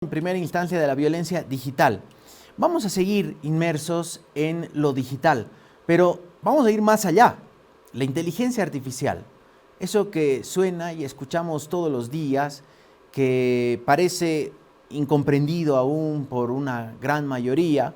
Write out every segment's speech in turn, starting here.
En primera instancia de la violencia digital. Vamos a seguir inmersos en lo digital, pero vamos a ir más allá. La inteligencia artificial, eso que suena y escuchamos todos los días, que parece incomprendido aún por una gran mayoría,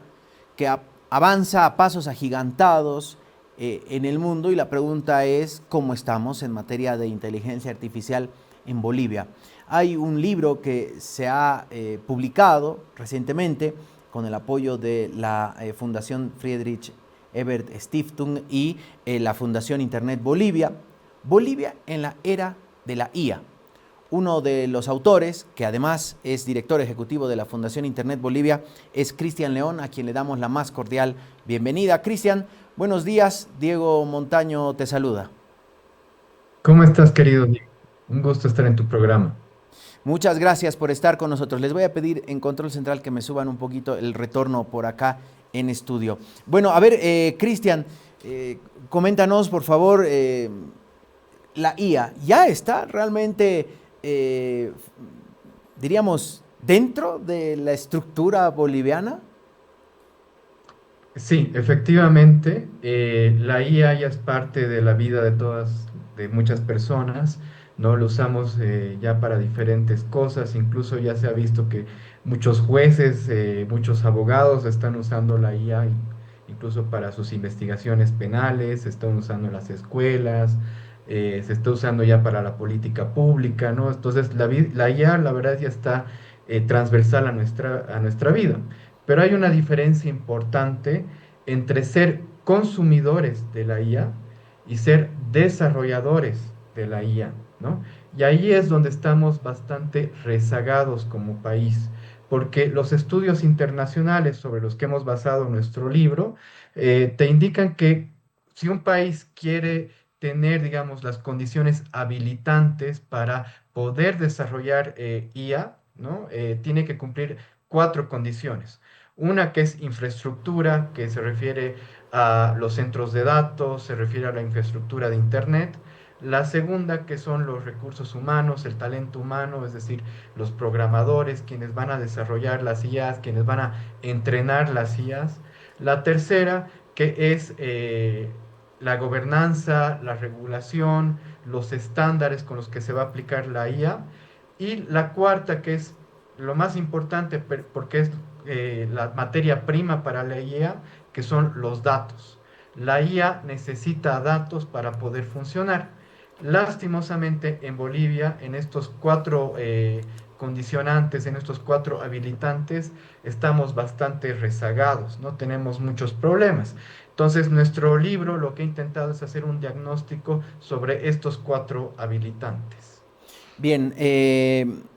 que avanza a pasos agigantados en el mundo, y la pregunta es cómo estamos en materia de inteligencia artificial en Bolivia. Hay un libro que se ha publicado recientemente con el apoyo de la Fundación Friedrich Ebert Stiftung y la Fundación Internet Bolivia, Bolivia en la era de la IA. Uno de los autores, que además es director ejecutivo de la Fundación Internet Bolivia, es Cristian León, a quien le damos la más cordial bienvenida. Cristian, buenos días. Diego Montaño te saluda. ¿Cómo estás, querido Diego? Un gusto estar en tu programa. Muchas gracias por estar con nosotros. Les voy a pedir en Control Central que me suban un poquito el retorno por acá en estudio. Bueno, a ver, Cristian, coméntanos por favor, la IA, ¿ya está realmente, diríamos, dentro de la estructura boliviana? Sí, efectivamente, la IA ya es parte de la vida de muchas personas, ¿no? Lo usamos ya para diferentes cosas, incluso ya se ha visto que muchos jueces, muchos abogados están usando la IA incluso para sus investigaciones penales, se están usando en las escuelas, se está usando ya para la política pública, ¿no? Entonces, la IA, la verdad, ya está transversal a nuestra vida. Pero hay una diferencia importante entre ser consumidores de la IA y ser desarrolladores de la IA, ¿no? Y ahí es donde estamos bastante rezagados como país, porque los estudios internacionales sobre los que hemos basado nuestro libro te indican que si un país quiere tener, digamos, las condiciones habilitantes para poder desarrollar IA, ¿no? Tiene que cumplir cuatro condiciones. Una que es infraestructura, que se refiere a los centros de datos, se refiere a la infraestructura de Internet. La segunda, que son los recursos humanos, el talento humano, es decir, los programadores, quienes van a desarrollar las IAs, quienes van a entrenar las IAs. La tercera, que es la gobernanza, la regulación, los estándares con los que se va a aplicar la IA. Y la cuarta, que es lo más importante, porque es la materia prima para la IA, que son los datos. La IA necesita datos para poder funcionar. Lastimosamente, en Bolivia, en estos cuatro condicionantes, en estos cuatro habilitantes, estamos bastante rezagados, ¿no? Tenemos muchos problemas. Entonces, nuestro libro lo que ha intentado es hacer un diagnóstico sobre estos cuatro habilitantes. Bien,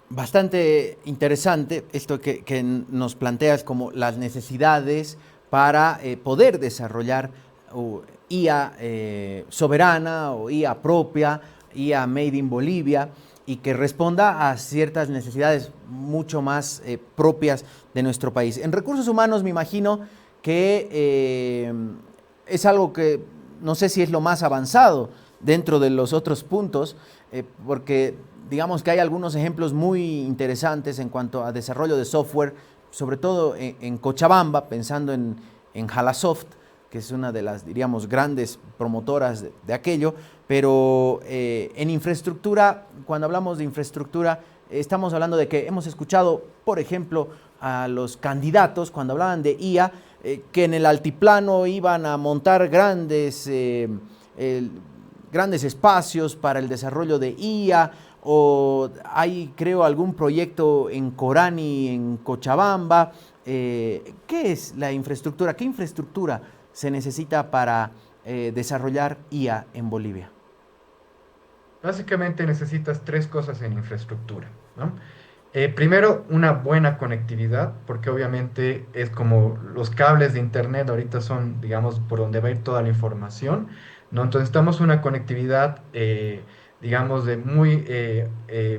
bastante interesante esto que nos planteas como las necesidades para poder desarrollar IA soberana o IA propia, IA made in Bolivia, y que responda a ciertas necesidades mucho más propias de nuestro país. En recursos humanos me imagino que es algo que no sé si es lo más avanzado dentro de los otros puntos, porque digamos que hay algunos ejemplos muy interesantes en cuanto a desarrollo de software, sobre todo en Cochabamba, pensando en Halasoft, que es una de las, diríamos, grandes promotoras de aquello, pero en infraestructura, cuando hablamos de infraestructura, estamos hablando de que hemos escuchado, por ejemplo, a los candidatos, cuando hablaban de IA, que en el altiplano iban a montar grandes espacios para el desarrollo de IA, o hay, creo, algún proyecto en Corani, en Cochabamba. ¿Qué es la infraestructura? ¿Qué infraestructura se necesita para desarrollar IA en Bolivia? Básicamente necesitas tres cosas en infraestructura, ¿no? Primero, una buena conectividad, porque obviamente es como los cables de internet ahorita son, digamos, por donde va a ir toda la información, ¿no? Entonces, necesitamos una conectividad, digamos, de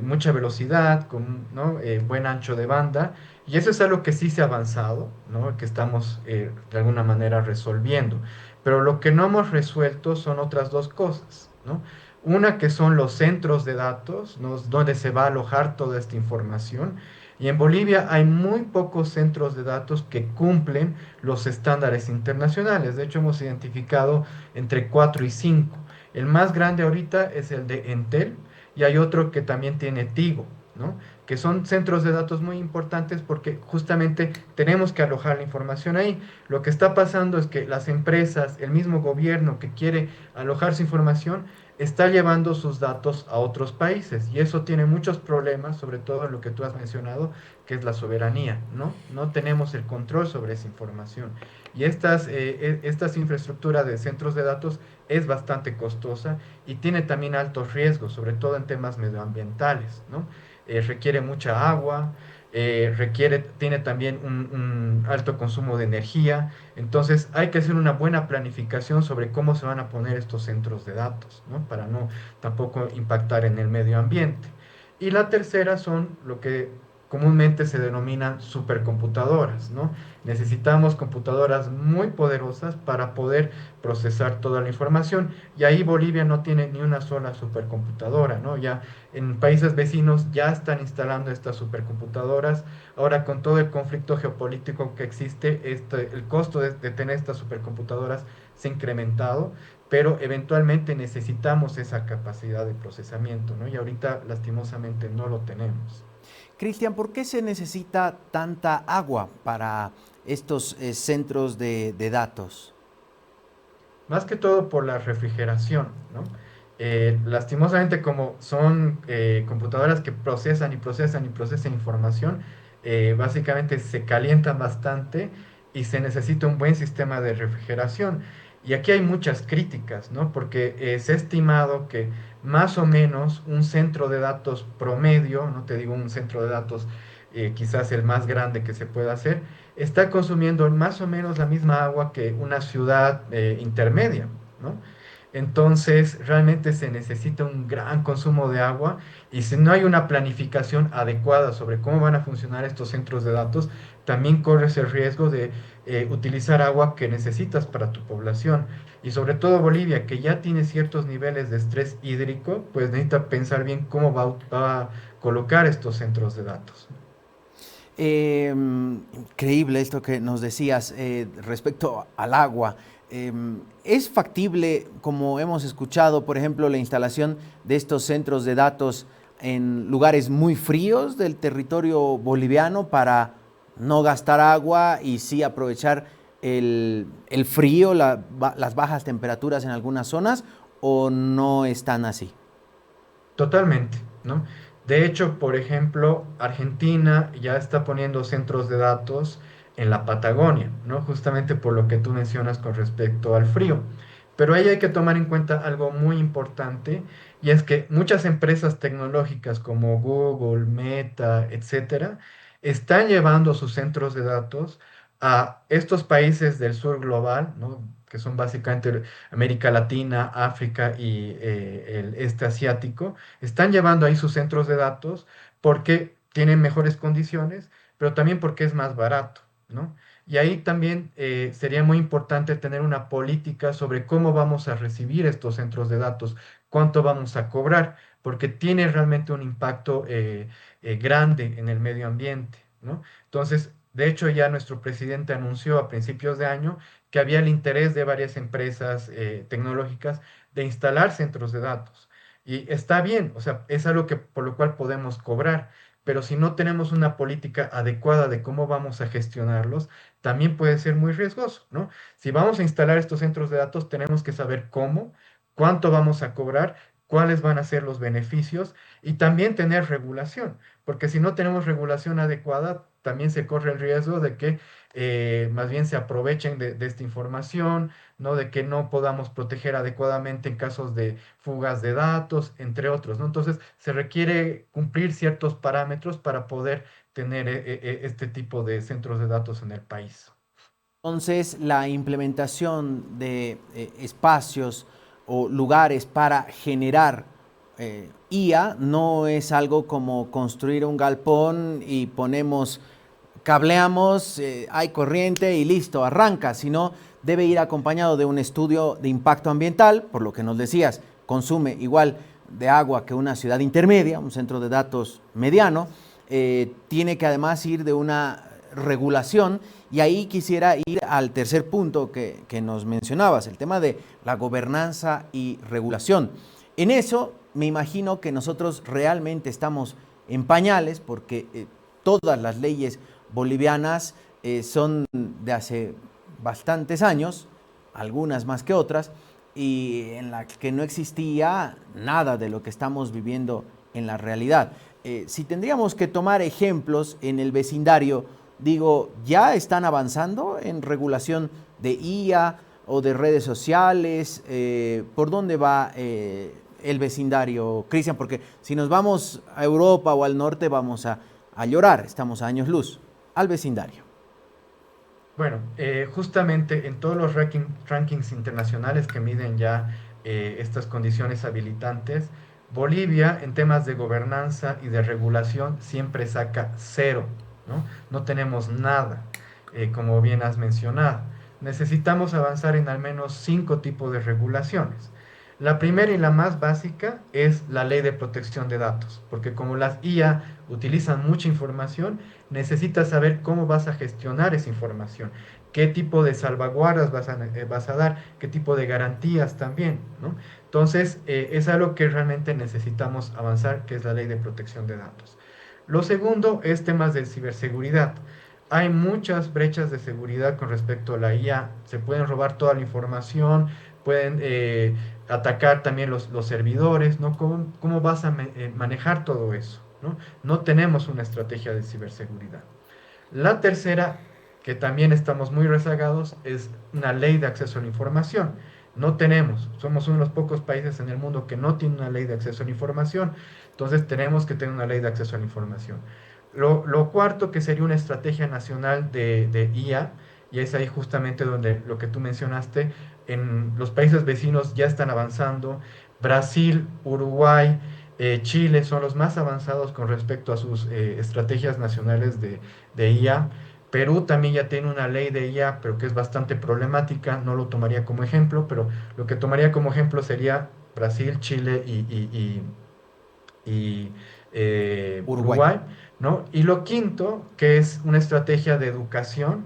mucha velocidad, con, ¿no? Buen ancho de banda, y eso es algo que sí se ha avanzado, ¿no? Que estamos de alguna manera resolviendo. Pero lo que no hemos resuelto son otras dos cosas, ¿no? Una que son los centros de datos, ¿no? Donde se va a alojar toda esta información. Y en Bolivia hay muy pocos centros de datos que cumplen los estándares internacionales. De hecho, hemos identificado entre 4 y 5. El más grande ahorita es el de Entel y hay otro que también tiene Tigo, ¿no? Que son centros de datos muy importantes porque justamente tenemos que alojar la información ahí. Lo que está pasando es que las empresas, el mismo gobierno que quiere alojar su información, está llevando sus datos a otros países y eso tiene muchos problemas, sobre todo en lo que tú has mencionado, que es la soberanía, ¿no? No tenemos el control sobre esa información. Y estas infraestructuras de centros de datos es bastante costosa y tiene también altos riesgos, sobre todo en temas medioambientales, ¿no? Requiere mucha agua, tiene también un alto consumo de energía. Entonces hay que hacer una buena planificación sobre cómo se van a poner estos centros de datos, ¿no? Para no tampoco impactar en el medio ambiente. Y la tercera son lo que comúnmente se denominan supercomputadoras, ¿no? Necesitamos computadoras muy poderosas para poder procesar toda la información. Y ahí Bolivia no tiene ni una sola supercomputadora, ¿no? Ya en países vecinos ya están instalando estas supercomputadoras. Ahora, con todo el conflicto geopolítico que existe, el costo de tener estas supercomputadoras se ha incrementado, pero eventualmente necesitamos esa capacidad de procesamiento, ¿no? Y ahorita, lastimosamente, no lo tenemos. Cristian, ¿por qué se necesita tanta agua para estos centros de datos? Más que todo por la refrigeración, ¿no? Lastimosamente, como son computadoras que procesan y procesan y procesan información, básicamente se calientan bastante y se necesita un buen sistema de refrigeración. Y aquí hay muchas críticas, ¿no? Porque se ha estimado que más o menos un centro de datos promedio, no te digo un centro de datos quizás el más grande que se pueda hacer, está consumiendo más o menos la misma agua que una ciudad intermedia, ¿no? Entonces, realmente se necesita un gran consumo de agua y si no hay una planificación adecuada sobre cómo van a funcionar estos centros de datos, también corres el riesgo de utilizar agua que necesitas para tu población. Y sobre todo Bolivia, que ya tiene ciertos niveles de estrés hídrico, pues necesita pensar bien cómo va a colocar estos centros de datos. Increíble esto que nos decías respecto al agua. ¿Es factible, como hemos escuchado, por ejemplo, la instalación de estos centros de datos en lugares muy fríos del territorio boliviano para no gastar agua y sí aprovechar el frío, las bajas temperaturas en algunas zonas, o no están así? Totalmente, ¿no? De hecho, por ejemplo, Argentina ya está poniendo centros de datos en la Patagonia, ¿no? Justamente por lo que tú mencionas con respecto al frío. Pero ahí hay que tomar en cuenta algo muy importante y es que muchas empresas tecnológicas como Google, Meta, etcétera, están llevando sus centros de datos a estos países del sur global, ¿no? Que son básicamente América Latina, África y el este asiático, están llevando ahí sus centros de datos porque tienen mejores condiciones, pero también porque es más barato, ¿no? Y ahí también sería muy importante tener una política sobre cómo vamos a recibir estos centros de datos, cuánto vamos a cobrar, porque tiene realmente un impacto grande en el medio ambiente, ¿no? Entonces, de hecho, ya nuestro presidente anunció a principios de año que había el interés de varias empresas tecnológicas de instalar centros de datos. Y está bien, o sea, es algo que por lo cual podemos cobrar, pero si no tenemos una política adecuada de cómo vamos a gestionarlos, también puede ser muy riesgoso, ¿no? Si vamos a instalar estos centros de datos, tenemos que saber cómo, cuánto vamos a cobrar, cuáles van a ser los beneficios y también tener regulación, porque si no tenemos regulación adecuada, también se corre el riesgo de que más bien se aprovechen de esta información, ¿no? De que no podamos proteger adecuadamente en casos de fugas de datos, entre otros, ¿no? Entonces, se requiere cumplir ciertos parámetros para poder tener este tipo de centros de datos en el país. Entonces, la implementación de espacios o lugares para generar IA no es algo como construir un galpón y ponemos, cableamos, hay corriente y listo, arranca, sino debe ir acompañado de un estudio de impacto ambiental, por lo que nos decías, consume igual de agua que una ciudad intermedia, un centro de datos mediano, tiene que además ir de una regulación, y ahí quisiera ir al tercer punto que nos mencionabas, el tema de la gobernanza y regulación. En eso me imagino que nosotros realmente estamos en pañales porque todas las leyes bolivianas son de hace bastantes años, algunas más que otras, y en la que no existía nada de lo que estamos viviendo en la realidad. Si tendríamos que tomar ejemplos en el vecindario, digo, ¿ya están avanzando en regulación de IA o de redes sociales? ¿Por dónde va el vecindario, Cristian? Porque si nos vamos a Europa o al norte vamos a llorar, estamos a años luz. Al vecindario. Bueno, justamente en todos los rankings internacionales que miden ya estas condiciones habilitantes, Bolivia en temas de gobernanza y de regulación siempre saca cero, ¿no? No tenemos nada, como bien has mencionado. Necesitamos avanzar en al menos 5 tipos de regulaciones. La primera y la más básica es la ley de protección de datos, porque como las IA utilizan mucha información, necesitas saber cómo vas a gestionar esa información, qué tipo de salvaguardas vas a dar, qué tipo de garantías también, ¿no? Entonces, es algo que realmente necesitamos avanzar, que es la ley de protección de datos. Lo segundo es temas de ciberseguridad. Hay muchas brechas de seguridad con respecto a la IA. Se pueden robar toda la información, pueden atacar también los servidores, ¿no? ¿Cómo vas a manejar todo eso? ¿No? No tenemos una estrategia de ciberseguridad. La tercera, que también estamos muy rezagados, es una ley de acceso a la información. No tenemos, somos uno de los pocos países en el mundo que no tiene una ley de acceso a la información, entonces tenemos que tener una ley de acceso a la información. Lo cuarto, que sería una estrategia nacional de IA, y es ahí justamente donde lo que tú mencionaste, en los países vecinos ya están avanzando. Brasil, Uruguay, Chile son los más avanzados con respecto a sus estrategias nacionales de IA. Perú también ya tiene una ley de IA, pero que es bastante problemática, no lo tomaría como ejemplo, pero lo que tomaría como ejemplo sería Brasil, Chile y Uruguay. Uruguay, ¿no? Y lo quinto, que es una estrategia de educación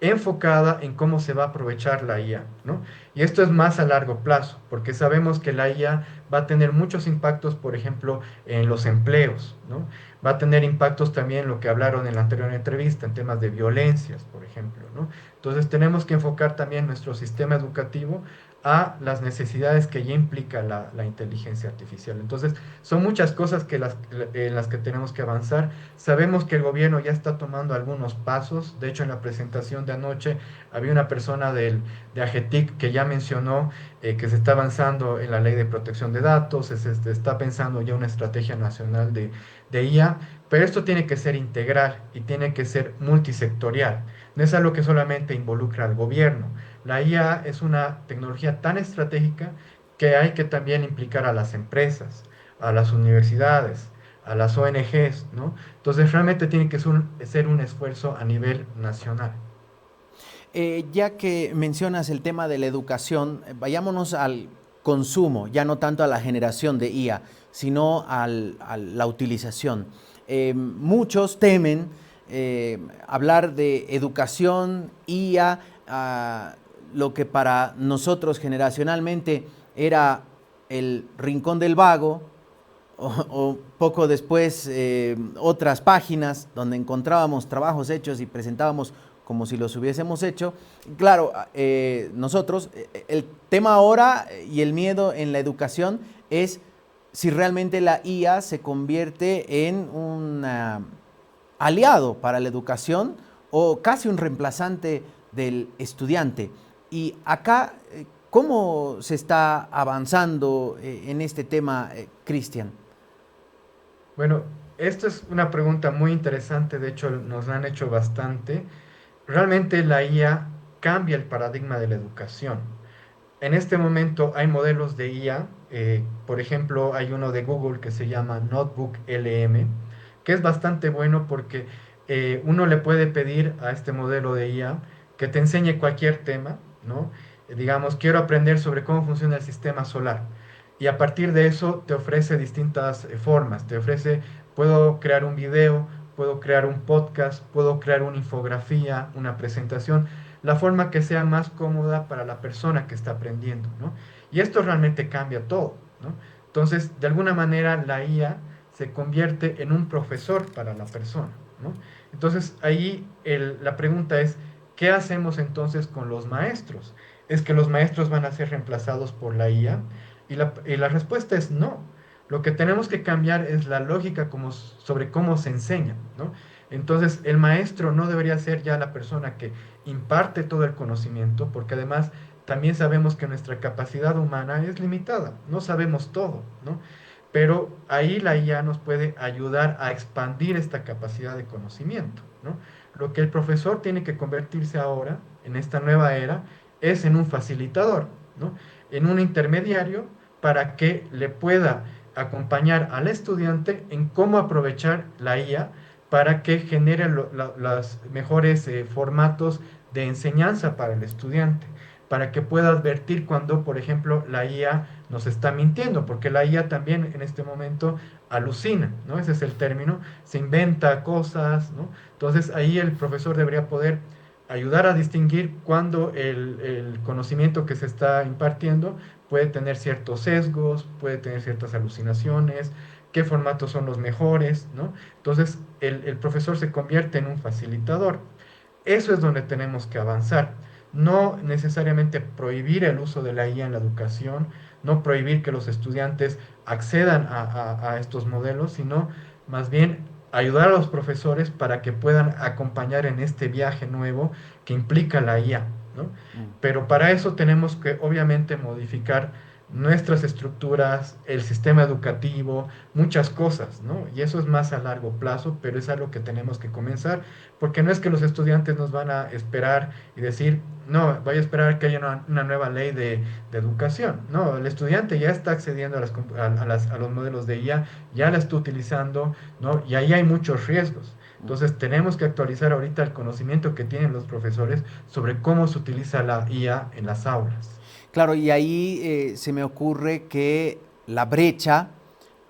enfocada en cómo se va a aprovechar la IA, ¿no? Y esto es más a largo plazo, porque sabemos que la IA va a tener muchos impactos, por ejemplo, en los empleos, ¿no? Va a tener impactos también en lo que hablaron en la anterior entrevista, en temas de violencias, por ejemplo, ¿no? Entonces tenemos que enfocar también nuestro sistema educativo a las necesidades que ya implica la inteligencia artificial. Entonces, son muchas cosas en las que tenemos que avanzar. Sabemos que el gobierno ya está tomando algunos pasos. De hecho, en la presentación de anoche había una persona de AGETIC que ya mencionó que se está avanzando en la ley de protección de datos, se está pensando ya una estrategia nacional de IA, pero esto tiene que ser integral y tiene que ser multisectorial. No es algo que solamente involucra al gobierno. La IA es una tecnología tan estratégica que hay que también implicar a las empresas, a las universidades, a las ONGs, ¿no? Entonces realmente tiene que ser un esfuerzo a nivel nacional. Ya que mencionas el tema de la educación, vayámonos al consumo, ya no tanto a la generación de IA, sino a la utilización. Muchos temen hablar de educación, IA, lo que para nosotros generacionalmente era el rincón del vago, o poco después otras páginas donde encontrábamos trabajos hechos y presentábamos como si los hubiésemos hecho. Claro, nosotros, el tema ahora y el miedo en la educación es si realmente la IA se convierte en un aliado para la educación o casi un reemplazante del estudiante. Y acá, ¿cómo se está avanzando en este tema, Cristian? Bueno, esta es una pregunta muy interesante, de hecho nos la han hecho bastante. Realmente la IA cambia el paradigma de la educación. En este momento hay modelos de IA, por ejemplo, hay uno de Google que se llama Notebook LM, que es bastante bueno porque uno le puede pedir a este modelo de IA que te enseñe cualquier tema, ¿no? Digamos, quiero aprender sobre cómo funciona el sistema solar. Y a partir de eso te ofrece distintas formas, te ofrece, puedo crear un video, puedo crear un podcast, puedo crear una infografía, una presentación, la forma que sea más cómoda para la persona que está aprendiendo, ¿no? Y esto realmente cambia todo, ¿no? Entonces, de alguna manera, la IA se convierte en un profesor para la persona, ¿no? Entonces, ahí la pregunta es, ¿qué hacemos entonces con los maestros? ¿Es que los maestros van a ser reemplazados por la IA? Y la respuesta es no. Lo que tenemos que cambiar es la lógica sobre cómo se enseña, ¿no? Entonces, el maestro no debería ser ya la persona que imparte todo el conocimiento, porque además también sabemos que nuestra capacidad humana es limitada, no sabemos todo, ¿no? Pero ahí la IA nos puede ayudar a expandir esta capacidad de conocimiento, ¿no? Lo que el profesor tiene que convertirse ahora, en esta nueva era, es en un facilitador, ¿no? En un intermediario para que le pueda acompañar al estudiante en cómo aprovechar la IA para que genere los mejores formatos de enseñanza para el estudiante, para que pueda advertir cuando, por ejemplo, la IA nos está mintiendo, porque la IA también en este momento alucina, ¿no? Ese es el término, se inventa cosas, ¿no? Entonces ahí el profesor debería poder ayudar a distinguir cuando el conocimiento que se está impartiendo puede tener ciertos sesgos, puede tener ciertas alucinaciones, qué formatos son los mejores, ¿no? Entonces el profesor se convierte en un facilitador. Eso es donde tenemos que avanzar. No necesariamente prohibir el uso de la IA en la educación, no prohibir que los estudiantes accedan a estos modelos, sino más bien ayudar a los profesores para que puedan acompañar en este viaje nuevo que implica la IA, ¿no? Mm. Pero para eso tenemos que obviamente modificar nuestras estructuras, el sistema educativo, muchas cosas, ¿no? Y eso es más a largo plazo, pero es algo que tenemos que comenzar, porque no es que los estudiantes nos van a esperar y decir, no, voy a esperar que haya una nueva ley de educación. No, el estudiante ya está accediendo a los modelos de IA, ya la está utilizando, ¿no? Y ahí hay muchos riesgos. Entonces tenemos que actualizar ahorita el conocimiento que tienen los profesores sobre cómo se utiliza la IA en las aulas. Claro, y ahí se me ocurre que la brecha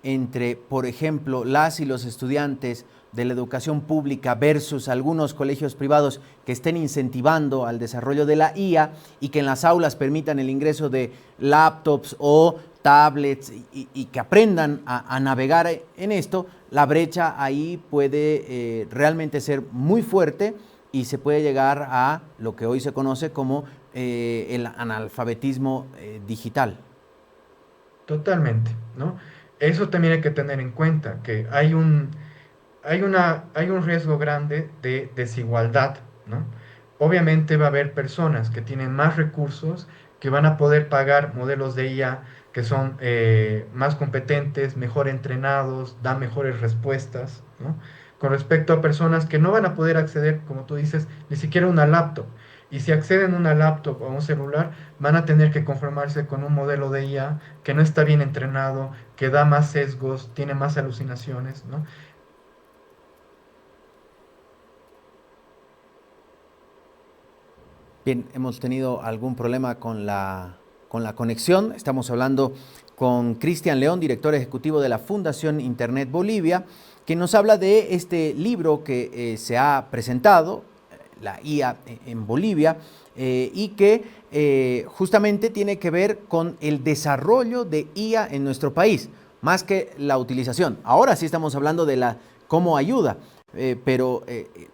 entre, por ejemplo, las y los estudiantes de la educación pública versus algunos colegios privados que estén incentivando al desarrollo de la IA y que en las aulas permitan el ingreso de laptops o tablets y que aprendan a navegar en esto, la brecha ahí puede realmente ser muy fuerte y se puede llegar a lo que hoy se conoce como el analfabetismo digital. Totalmente, ¿no? Eso también hay que tener en cuenta, que hay un riesgo grande de desigualdad, ¿no? Obviamente va a haber personas que tienen más recursos, que van a poder pagar modelos de IA que son más competentes, mejor entrenados, dan mejores respuestas, ¿no? Con respecto a personas que no van a poder acceder, como tú dices, ni siquiera a una laptop. Y si acceden a una laptop o a un celular, van a tener que conformarse con un modelo de IA que no está bien entrenado, que da más sesgos, tiene más alucinaciones, ¿no? Bien, hemos tenido algún problema con la conexión. Estamos hablando con Cristian León, director ejecutivo de la Fundación Internet Bolivia, que nos habla de este libro que se ha presentado, la IA en Bolivia, y que justamente tiene que ver con el desarrollo de IA en nuestro país, más que la utilización. Ahora sí estamos hablando de la cómo ayuda, pero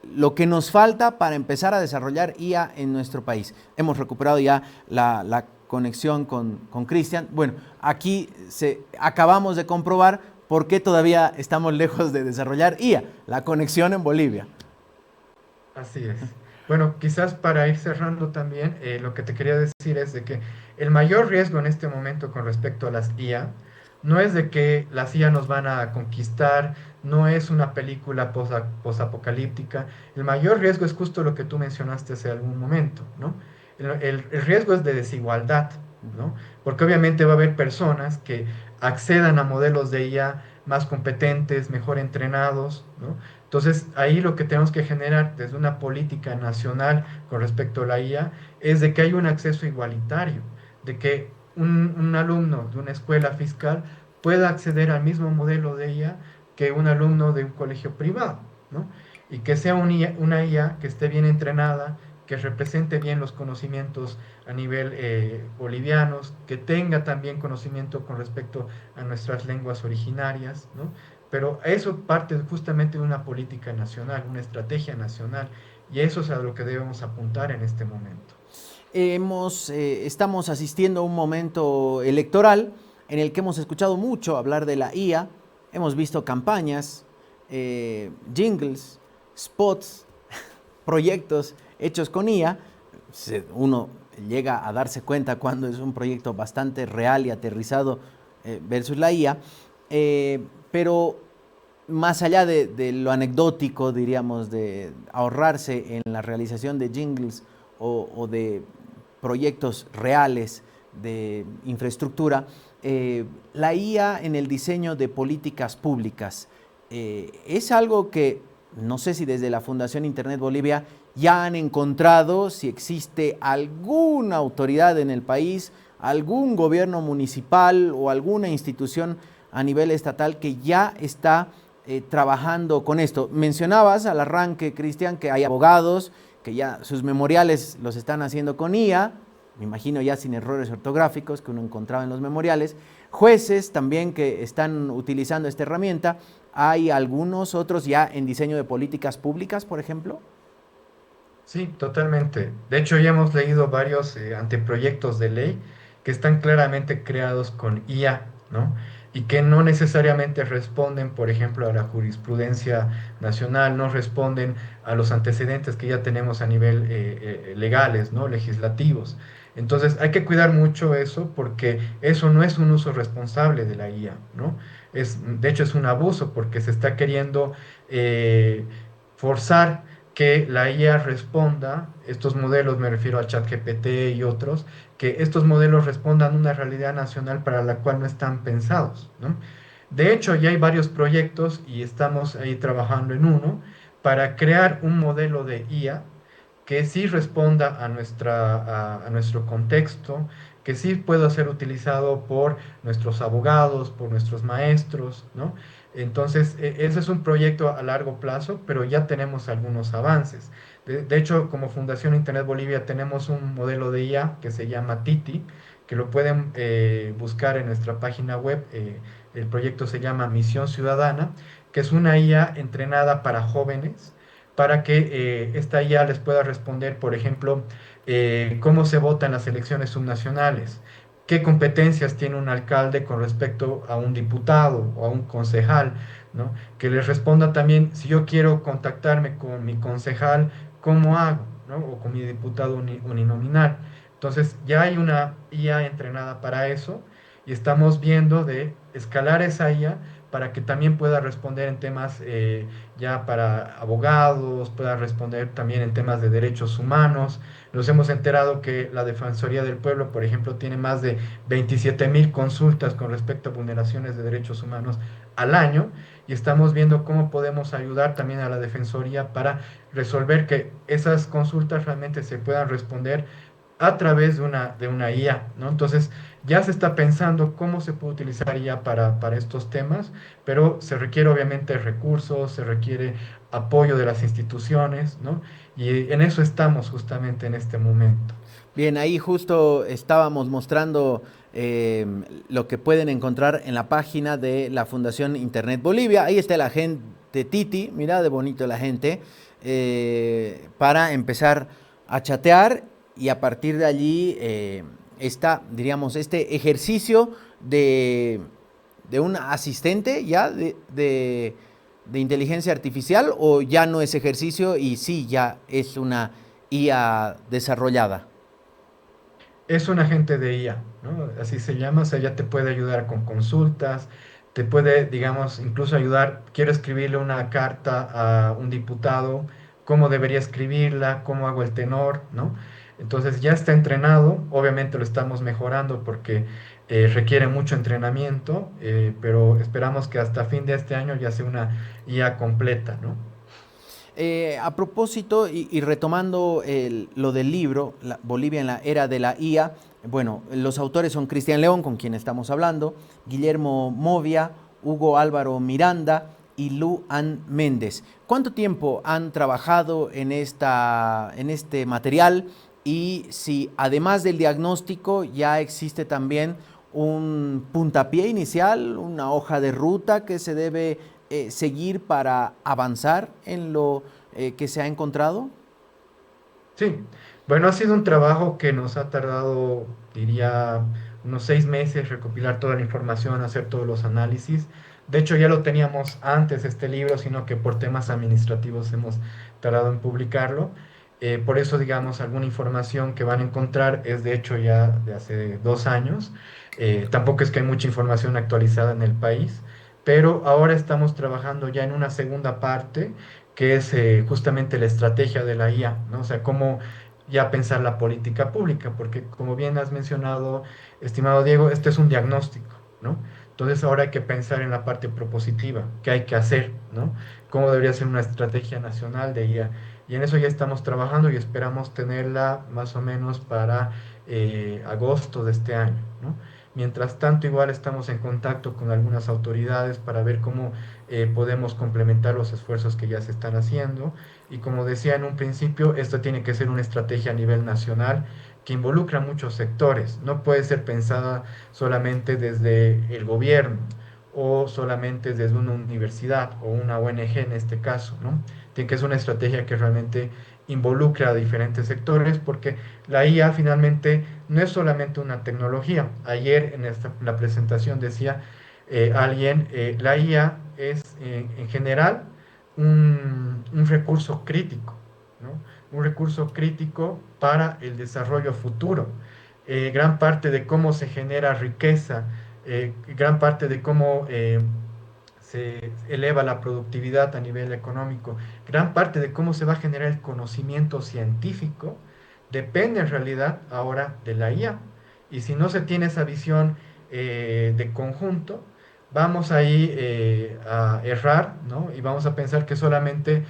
lo que nos falta para empezar a desarrollar IA en nuestro país. Hemos recuperado ya la conexión con Cristian. Bueno, aquí acabamos de comprobar por qué todavía estamos lejos de desarrollar IA, la conexión en Bolivia. Así es. Bueno, quizás para ir cerrando también, lo que te quería decir es de que el mayor riesgo en este momento con respecto a las IA no es de que las IA nos van a conquistar, no es una película posapocalíptica. El mayor riesgo es justo lo que tú mencionaste hace algún momento, ¿no? El riesgo es de desigualdad, ¿no? Porque obviamente va a haber personas que accedan a modelos de IA más competentes, mejor entrenados, ¿no? Entonces, ahí lo que tenemos que generar desde una política nacional con respecto a la IA es de que hay un acceso igualitario, de que un alumno de una escuela fiscal pueda acceder al mismo modelo de IA que un alumno de un colegio privado, ¿no? Y que sea una IA que esté bien entrenada, que represente bien los conocimientos a nivel bolivianos, que tenga también conocimiento con respecto a nuestras lenguas originarias, ¿no? Pero eso parte justamente de una política nacional, una estrategia nacional, y eso es a lo que debemos apuntar en este momento. Estamos asistiendo a un momento electoral en el que hemos escuchado mucho hablar de la IA, hemos visto campañas, jingles, spots, proyectos hechos con IA. Uno llega a darse cuenta cuando es un proyecto bastante real y aterrizado versus la IA, pero más allá de lo anecdótico, diríamos, de ahorrarse en la realización de jingles o de proyectos reales de infraestructura, la IA en el diseño de políticas públicas es algo que no sé si desde la Fundación Internet Bolivia ya han encontrado, si existe alguna autoridad en el país, algún gobierno municipal o alguna institución a nivel estatal que ya está trabajando con esto. Mencionabas al arranque, Cristian, que hay abogados que ya sus memoriales los están haciendo con IA, me imagino ya sin errores ortográficos que uno encontraba en los memoriales, jueces también que están utilizando esta herramienta. ¿Hay algunos otros ya en diseño de políticas públicas, por ejemplo? Sí, totalmente. De hecho, ya hemos leído varios anteproyectos de ley que están claramente creados con IA, ¿no? Y que no necesariamente responden, por ejemplo, a la jurisprudencia nacional, no responden a los antecedentes que ya tenemos a nivel legales, ¿no? Legislativos. Entonces, hay que cuidar mucho eso porque eso no es un uso responsable de la IA, ¿no? De hecho, es un abuso porque se está queriendo eh, forzar que la IA responda, estos modelos, me refiero a ChatGPT y otros, que estos modelos respondan a una realidad nacional para la cual no están pensados, ¿no? De hecho, ya hay varios proyectos y estamos ahí trabajando en uno para crear un modelo de IA que sí responda a nuestro contexto, que sí pueda ser utilizado por nuestros abogados, por nuestros maestros, ¿no? Entonces, ese es un proyecto a largo plazo, pero ya tenemos algunos avances. De hecho, como Fundación Internet Bolivia tenemos un modelo de IA que se llama Titi, que lo pueden buscar en nuestra página web. El proyecto se llama Misión Ciudadana, que es una IA entrenada para jóvenes, para que esta IA les pueda responder, por ejemplo, cómo se vota en las elecciones subnacionales, qué competencias tiene un alcalde con respecto a un diputado o a un concejal, ¿no? Que les responda también, si yo quiero contactarme con mi concejal, ¿cómo hago? ¿No? O con mi diputado uninominal. Entonces, ya hay una IA entrenada para eso y estamos viendo de escalar esa IA para que también pueda responder en temas ya para abogados, pueda responder también en temas de derechos humanos. Nos hemos enterado que la Defensoría del Pueblo, por ejemplo, tiene más de 27.000 consultas con respecto a vulneraciones de derechos humanos al año y estamos viendo cómo podemos ayudar también a la Defensoría para resolver que esas consultas realmente se puedan responder a través de una IA, ¿no? Entonces, ya se está pensando cómo se puede utilizar IA para estos temas, pero se requiere obviamente recursos, se requiere apoyo de las instituciones, ¿no? Y en eso estamos justamente en este momento. Bien, ahí justo estábamos mostrando eh, lo que pueden encontrar en la página de la Fundación Internet Bolivia. Ahí está la gente Titi, mira de bonito la gente, para empezar a chatear y a partir de allí está, diríamos, este ejercicio de un asistente ya de inteligencia artificial o ya no es ejercicio y sí ya es una IA desarrollada. Es un agente de IA, ¿no? Así se llama, o sea, ya te puede ayudar con consultas, te puede, digamos, incluso ayudar, quiero escribirle una carta a un diputado, cómo debería escribirla, cómo hago el tenor, ¿no? Entonces ya está entrenado, obviamente lo estamos mejorando porque requiere mucho entrenamiento, pero esperamos que hasta fin de este año ya sea una IA completa, ¿no? A propósito, y retomando lo del libro, Bolivia en la era de la IA, bueno, los autores son Cristian León, con quien estamos hablando, Guillermo Movia, Hugo Álvaro Miranda y Luan Méndez. ¿Cuánto tiempo han trabajado en este material? Y si además del diagnóstico ya existe también un puntapié inicial, una hoja de ruta que se debe seguir para avanzar en lo que se ha encontrado. Sí, bueno, ha sido un trabajo que nos ha tardado, diría, unos 6 meses recopilar toda la información, hacer todos los análisis. De hecho, ya lo teníamos antes este libro, sino que por temas administrativos hemos tardado en publicarlo. Por eso, digamos, alguna información que van a encontrar es de hecho ya de hace 2 años. Tampoco es que hay mucha información actualizada en el país, pero ahora estamos trabajando ya en una segunda parte que es justamente la estrategia de la IA, ¿no? O sea, cómo ya pensar la política pública, porque como bien has mencionado, estimado Diego, este es un diagnóstico, ¿no? Entonces ahora hay que pensar en la parte propositiva, qué hay que hacer, ¿no? Cómo debería ser una estrategia nacional de IA. Y en eso ya estamos trabajando y esperamos tenerla más o menos para agosto de este año, ¿no? Mientras tanto, igual estamos en contacto con algunas autoridades para ver cómo podemos complementar los esfuerzos que ya se están haciendo. Y como decía en un principio, esto tiene que ser una estrategia a nivel nacional que involucra muchos sectores. No puede ser pensada solamente desde el gobierno o solamente desde una universidad o una ONG en este caso, ¿no? Tiene que ser una estrategia que realmente involucre a diferentes sectores porque la IA finalmente no es solamente una tecnología. Ayer en la presentación decía alguien, la IA es en general un recurso crítico, ¿no? Un recurso crítico para el desarrollo futuro. Gran parte de cómo se genera riqueza, gran parte de cómo se eleva la productividad a nivel económico, gran parte de cómo se va a generar el conocimiento científico, depende en realidad ahora de la IA. Y si no se tiene esa visión de conjunto, vamos ahí a errar, ¿no? Y vamos a pensar que solamente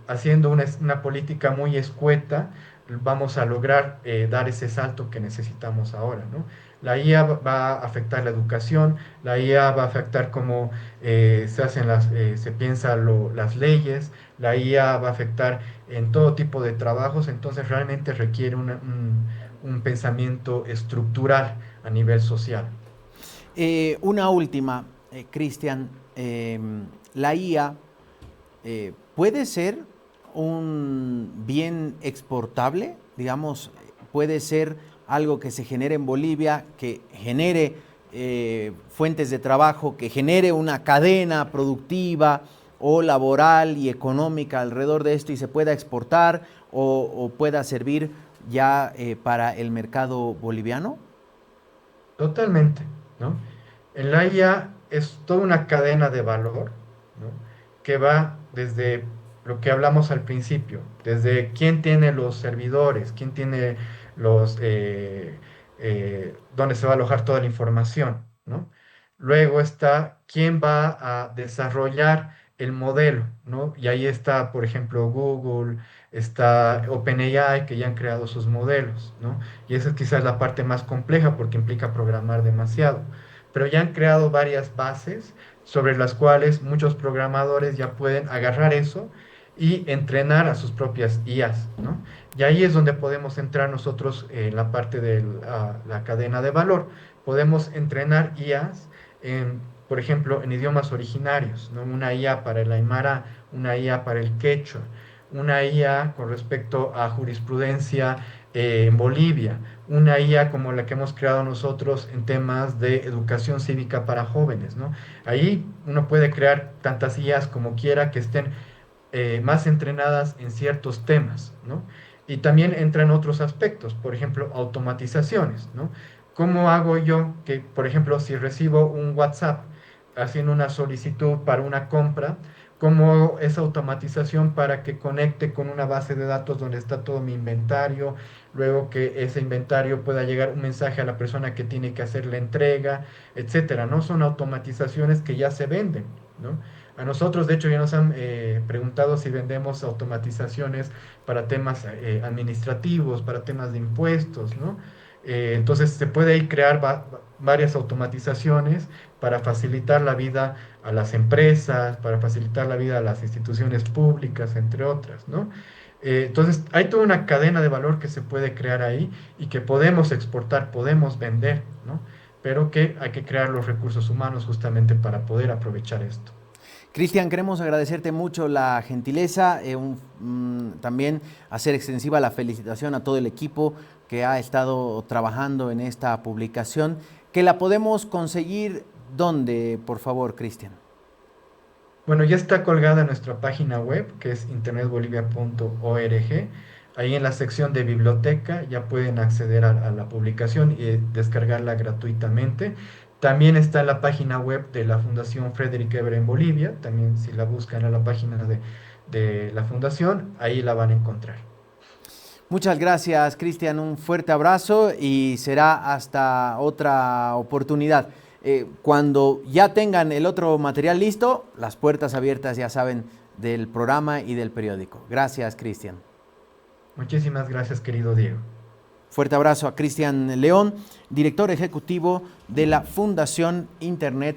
haciendo una política muy escueta vamos a lograr dar ese salto que necesitamos ahora, ¿no? La IA va a afectar la educación, la IA va a afectar cómo se piensan las leyes, la IA va a afectar en todo tipo de trabajos, entonces realmente requiere un pensamiento estructural a nivel social. Una última, Cristian. La IA puede ser un bien exportable, digamos, puede ser algo que se genere en Bolivia, que genere fuentes de trabajo, que genere una cadena productiva o laboral y económica alrededor de esto y se pueda exportar o pueda servir ya para el mercado boliviano. Totalmente, ¿no? En la IA es toda una cadena de valor, ¿no? Que va desde lo que hablamos al principio, desde quién tiene los servidores, quién tiene dónde se va a alojar toda la información, ¿no? Luego está quién va a desarrollar el modelo, ¿no? Y ahí está, por ejemplo, Google, está OpenAI, que ya han creado sus modelos, ¿no? Y esa es quizás la parte más compleja porque implica programar demasiado. Pero ya han creado varias bases sobre las cuales muchos programadores ya pueden agarrar eso y entrenar a sus propias IAs, ¿no? Y ahí es donde podemos entrar nosotros en la parte de la cadena de valor. Podemos entrenar IAs por ejemplo, en idiomas originarios, ¿no? Una IA para el Aymara, una IA para el Quechua, una IA con respecto a jurisprudencia en Bolivia, una IA como la que hemos creado nosotros en temas de educación cívica para jóvenes, ¿no? Ahí uno puede crear tantas IAs como quiera que estén más entrenadas en ciertos temas, ¿no? Y también entran otros aspectos, por ejemplo, automatizaciones, ¿no? ¿Cómo hago yo que, por ejemplo, si recibo un WhatsApp haciendo una solicitud para una compra, cómo esa automatización para que conecte con una base de datos donde está todo mi inventario, luego que ese inventario pueda llegar un mensaje a la persona que tiene que hacer la entrega, etcétera, ¿no? Son automatizaciones que ya se venden, ¿no? A nosotros, de hecho, ya nos han preguntado si vendemos automatizaciones para temas administrativos, para temas de impuestos, ¿no? Entonces se puede ahí crear varias automatizaciones para facilitar la vida a las empresas, para facilitar la vida a las instituciones públicas, entre otras, ¿no? Entonces hay toda una cadena de valor que se puede crear ahí y que podemos exportar, podemos vender, ¿no? Pero que hay que crear los recursos humanos justamente para poder aprovechar esto. Cristian, queremos agradecerte mucho la gentileza, también hacer extensiva la felicitación a todo el equipo que ha estado trabajando en esta publicación, que la podemos conseguir ¿dónde, por favor, Cristian? Bueno, ya está colgada en nuestra página web, que es internetbolivia.org. Ahí en la sección de biblioteca ya pueden acceder a la publicación y descargarla gratuitamente. También está en la página web de la Fundación Frederick Ebert en Bolivia. También si la buscan en la página de la fundación, ahí la van a encontrar. Muchas gracias, Cristian. Un fuerte abrazo y será hasta otra oportunidad. Cuando ya tengan el otro material listo, las puertas abiertas, ya saben, del programa y del periódico. Gracias, Cristian. Muchísimas gracias, querido Diego. Fuerte abrazo a Cristian León, director ejecutivo de la Fundación Internet